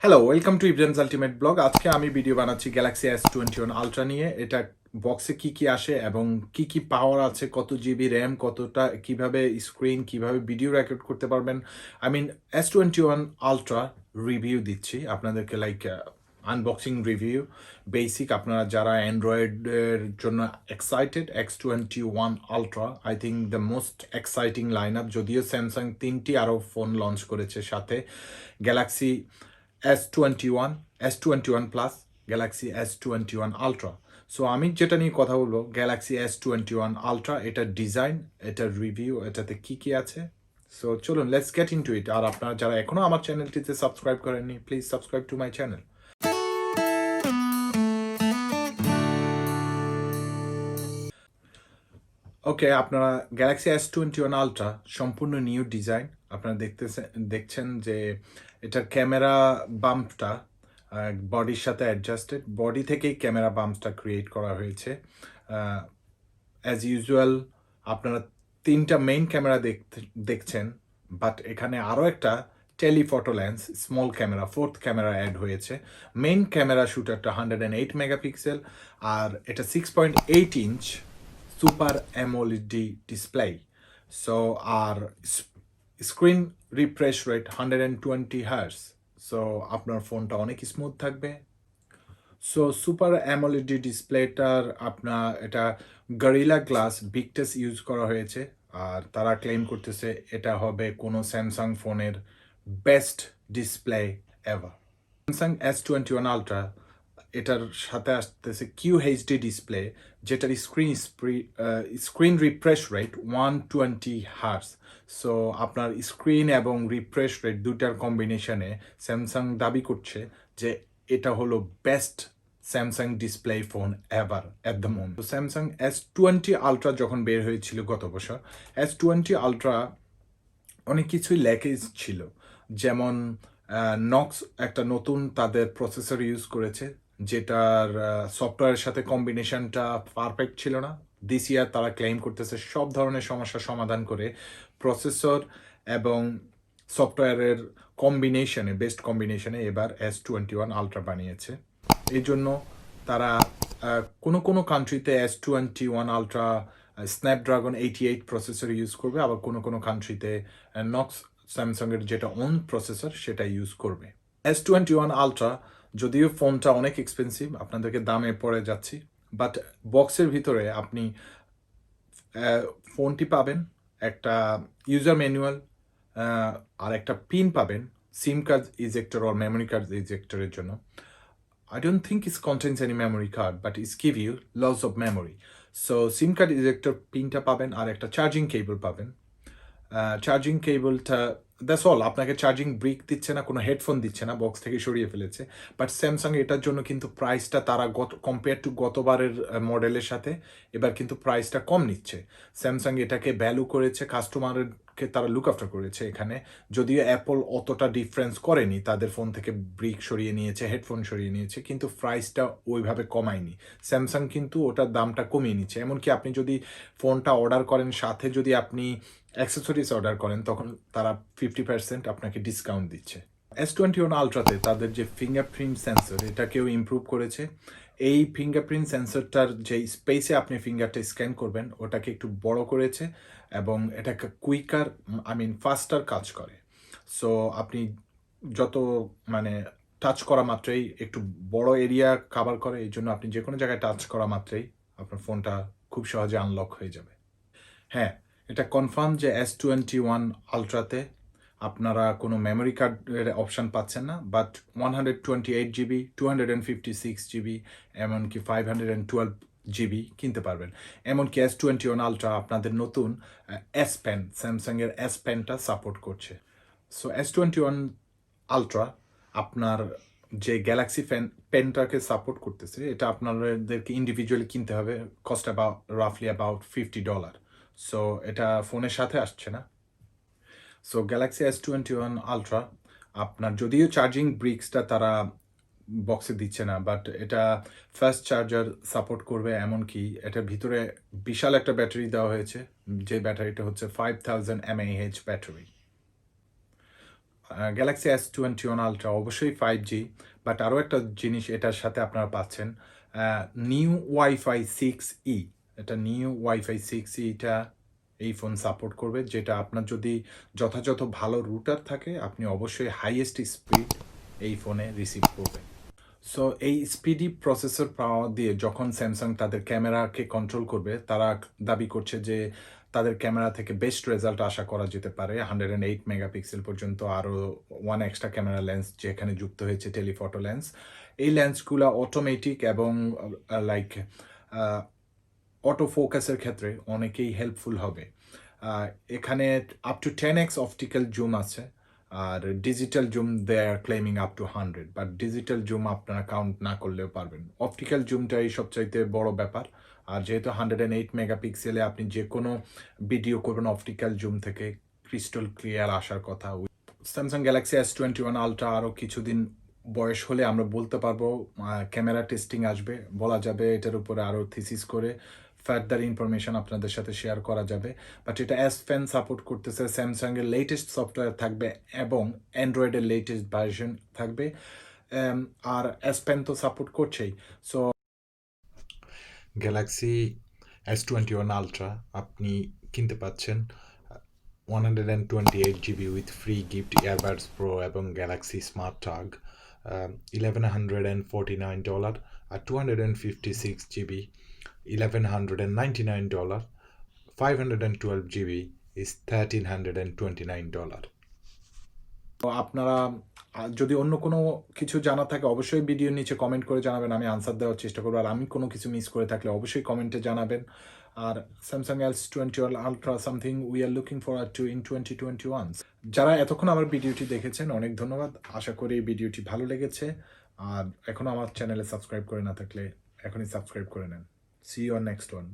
Hello, welcome to Ibrahim's ultimate blog. আজকে আমি video বানাচ্ছি গ্যালাক্সি S21 আলট্রা নিয়ে। এটা বক্সে কি কি আসে এবং কি কি পাওয়ার আছে, কত জিবি র্যাম, কতটা কিভাবে স্ক্রিন, কিভাবে ভিডিও রেকর্ড করতে পারবেন। I mean S21 ultra review দিচ্ছি আপনাদেরকে, লাইক আনবক্সিং রিভিউ বেসিক। আপনারা যারা অ্যান্ড্রয়েডের জন্য excited, X21 Ultra I think the most exciting line up. যদিও স্যামসাং 3টি আরও ফোন লঞ্চ করেছে, সাথে Galaxy S21, S21 Plus, Galaxy S21 Ultra. So আমি যেটা নিয়ে কথা বলবো, গ্যালাক্সি S21 আলট্রা, এটার ডিজাইন, এটার রিভিউ, এটাতে কি কি আছে। সো চলুন, লেটস গেট ইনটু ইট। আর আপনারা যারা এখনো আমার চ্যানেলটিতে সাবস্ক্রাইব করেননি, please subscribe to my channel. Okay, আপনারা গ্যালাক্সি S21 আলট্রা সম্পূর্ণ নিউ ডিজাইন। আপনারা দেখছেন যে এটার ক্যামেরা বাম্পটা বডির সাথে অ্যাডজাস্টেড, বডি থেকেই ক্যামেরা বাম্পটা ক্রিয়েট করা হয়েছে। অ্যাজ ইউজুয়াল আপনারা তিনটা মেইন ক্যামেরা দেখছেন, বাট এখানে আরও একটা telephoto lens, small camera, fourth camera add হয়েছে। মেইন ক্যামেরা শুটারটা 108 মেগাপিক্সেল, আর এটা 6.8 inch super AMOLED display. So আর screen refresh rate 120 hertz. So আপনার ফোনটা অনেক স্মুথ থাকবে। সো সুপার অ্যামোলেড ডিসপ্লেটার আপনার এটা গরিলা গ্লাস বিগটেস ইউজ করা হয়েছে, আর তারা ক্লেম করতেছে এটা হবে কোনো স্যামসাং ফোনের best display ever. Samsung S21 ultra, এটার সাথে আসতেছে QHD ডিসপ্লে, যেটার screen refresh rate 120 hertz. So আপনার স্ক্রিন এবং রিফ্রেশ রেট দুটার কম্বিনেশনে স্যামসাং দাবি করছে যে এটা হলো best Samsung display phone ever at the moment. তো স্যামসাং S20 আলট্রা যখন বের হয়েছিল গত বছর, S20 আলট্রা অনেক কিছুই ল্যাকেজ ছিল। যেমন নক্স একটা নতুন তাদের প্রসেসর ইউজ করেছে, যেটার সফটওয়্যারের সাথে কম্বিনেশনটা পারফেক্ট ছিল না। দিস ইয়ার তারা ক্লেম করতেছে সব ধরনের সমস্যার সমাধান করে প্রসেসর এবং সফটওয়্যারের কম্বিনেশনে, বেস্ট কম্বিনেশনে এবার S21 আলট্রা বানিয়েছে। এই জন্য তারা কোনো কোনো কান্ট্রিতে S21 ultra Snapdragon 88 processor use করবে, আবার কোনো কোনো কান্ট্রিতে নক্স স্যামসাংয়ের যেটা ওন প্রসেসর সেটা ইউজ করবে। S21 আলট্রা যদিও ফোনটা অনেক এক্সপেন্সিভ, আপনাদেরকে দামে পড়ে যাচ্ছি, বাট বক্সের ভিতরে আপনি ফোনটি পাবেন, একটা ইউজার ম্যানুয়াল, আর একটা পিন পাবেন SIM card ejector or memory card ইজেক্টরের জন্য। I don't think it contains any memory card, but it's give you lots of memory. So SIM card ejector পিনটা পাবেন, আর একটা চার্জিং কেবল পাবেন। চার্জিং কেবলটা দ্যাটস অল। আপনাকে চার্জিং ব্রিক দিচ্ছে না, কোনো হেডফোন দিচ্ছে না, বক্স থেকে সরিয়ে ফেলেছে। বাট স্যামসাং এটার জন্য কিন্তু প্রাইসটা তারা কম্পেয়ার টু গতবারের মডেলের সাথে এবার কিন্তু প্রাইসটা কম নিচ্ছে। স্যামসাং এটাকে ভ্যালু করেছে, কাস্টমারকে তারা লুক আফটার করেছে এখানে। যদিও অ্যাপল অতটা ডিফারেন্স করেনি, তাদের ফোন থেকে ব্রিক সরিয়ে নিয়েছে, হেডফোন সরিয়ে নিয়েছে, কিন্তু প্রাইসটা ওইভাবে কমায়নি। স্যামসাং কিন্তু ওটার দামটা কমিয়ে নিচ্ছে। এমনকি আপনি যদি ফোনটা অর্ডার করেন, সাথে যদি আপনি অ্যাক্সেসরিজ অর্ডার করেন, তখন তারা 50% আপনাকে ডিসকাউন্ট দিচ্ছে। S21 আলট্রাতে তাদের যে ফিঙ্গারপ্রিন্ট সেন্সর, এটাকেও ইমপ্রুভ করেছে। এই ফিঙ্গারপ্রিন্ট সেন্সরটার যে স্পেসে আপনি ফিঙ্গারটা স্ক্যান করবেন ওটাকে একটু বড় করেছে, এবং এটাকে কুইকার, ফাস্টার কাজ করে। সো আপনি যত টাচ করা মাত্রই একটু বড় এরিয়া কাভার করে, এই জন্য আপনি যে কোনো জায়গায় টাচ করা মাত্রই আপনার ফোনটা খুব সহজে আনলক হয়ে যাবে। হ্যাঁ, এটা কনফার্ম যে S21 আলট্রাতে আপনারা কোনো মেমোরি কার্ডের অপশান পাচ্ছেন না, বাট 128GB, 256GB, এমনকি 512GB কিনতে পারবেন। এমনকি S21 আলট্রা আপনাদের নতুন S পেন, স্যামসাংয়ের S পেনটা সাপোর্ট করছে। সো S21 আলট্রা আপনার যে গ্যালাক্সি পেনটাকে সাপোর্ট করতেছে, এটা আপনাদেরকে ইন্ডিভিজুয়ালি কিনতে হবে, কস্ট রাফলি অ্যাবাউট $50। সো এটা ফোনের সাথে আসছে না। সো গ্যালাক্সি S21 আলট্রা আপনার যদিও চার্জিং ব্রিক্সটা তারা বক্সে দিচ্ছে না, বাট এটা ফাস্ট চার্জার সাপোর্ট করবে। এমনকি এটার ভিতরে বিশাল একটা ব্যাটারি দেওয়া হয়েছে, যে ব্যাটারিটা হচ্ছে 5000 mAh battery. Galaxy S21 ultra অবশ্যই 5G, বাট আরও একটা জিনিস এটার সাথে আপনারা পাচ্ছেন, নিউ ওয়াইফাই 6E। এটা নিউ ওয়াইফাই 6E, এটা এই ফোন সাপোর্ট করবে, যেটা আপনার যদি যথাযথ ভালো রুটার থাকে আপনি অবশ্যই হাইয়েস্ট স্পিড এই ফোনে রিসিভ করবেন। সো এই স্পিডি প্রসেসর পাওয়া দিয়ে যখন স্যামসাং তাদের ক্যামেরাকে কন্ট্রোল করবে, তারা দাবি করছে যে তাদের ক্যামেরা থেকে বেস্ট রেজাল্ট আশা করা যেতে পারে 108 মেগাপিক্সেল পর্যন্ত, আরও ওয়ান এক্সট্রা ক্যামেরা লেন্স যেখানে যুক্ত হয়েছে টেলিফটো লেন্স। এই লেন্সগুলো অটোমেটিক এবং লাইক অটো ফোকাসের ক্ষেত্রে অনেকেই হেল্পফুল হবে। এখানে up to 10x optical zoom আছে, আর digital zoom they are claiming up to 100, but digital zoom আপনারা কাউন্ট না করলেও পারবেন। অপটিক্যাল জুমটাই সবচাইতে বড় ব্যাপার, আর যেহেতু 108 মেগাপিক্সেলে আপনি যে কোনো ভিডিও করবেন অপটিক্যাল জুম থেকে ক্রিস্টাল ক্লিয়ার আসার কথা। স্যামসাং গ্যালাক্সি S21 আলট্রা আরও কিছুদিন বয়স হলে আমরা বলতে পারবো, ক্যামেরা টেস্টিং আসবে, বলা যাবে এটার উপরে আরও থিসিস করে ফার্দার ইনফরমেশন আপনাদের সাথে শেয়ার করা যাবে। বাট এটা S Pen সাপোর্ট করতেছে, স্যামসাংয়ের লেটেস্ট সফটওয়্যার থাকবে এবং অ্যান্ড্রয়েডের লেটেস্ট ভার্সন থাকবে, আর S Pen তো সাপোর্ট করছেই। সো গ্যালাক্সি S21 আলট্রা আপনি কিনতে পাচ্ছেন 128GB with free gift earbuds pro এবং Galaxy smart tug, $1,149, R 256GB $1,199, 512GB is $1,329. তো আপনারা যদি অন্য কোনো কিছু জানা থাকে অবশ্যই ভিডিওর নিচে কমেন্ট করে জানাবেন, আমি আনসার দেওয়ার চেষ্টা করবো। আর আমি কোনো কিছু মিস করে থাকলে অবশ্যই কমেন্টে জানাবেন। আর Samsung S21 Ultra something we are looking forward to in 2021। যারা এতক্ষণ আমার ভিডিওটি দেখেছেন অনেক ধন্যবাদ। আশা করি এই ভিডিওটি ভালো লেগেছে, আর এখনও আমার চ্যানেলে সাবস্ক্রাইব করে না থাকলে এখনই সাবস্ক্রাইব করে নেন। See you on next one.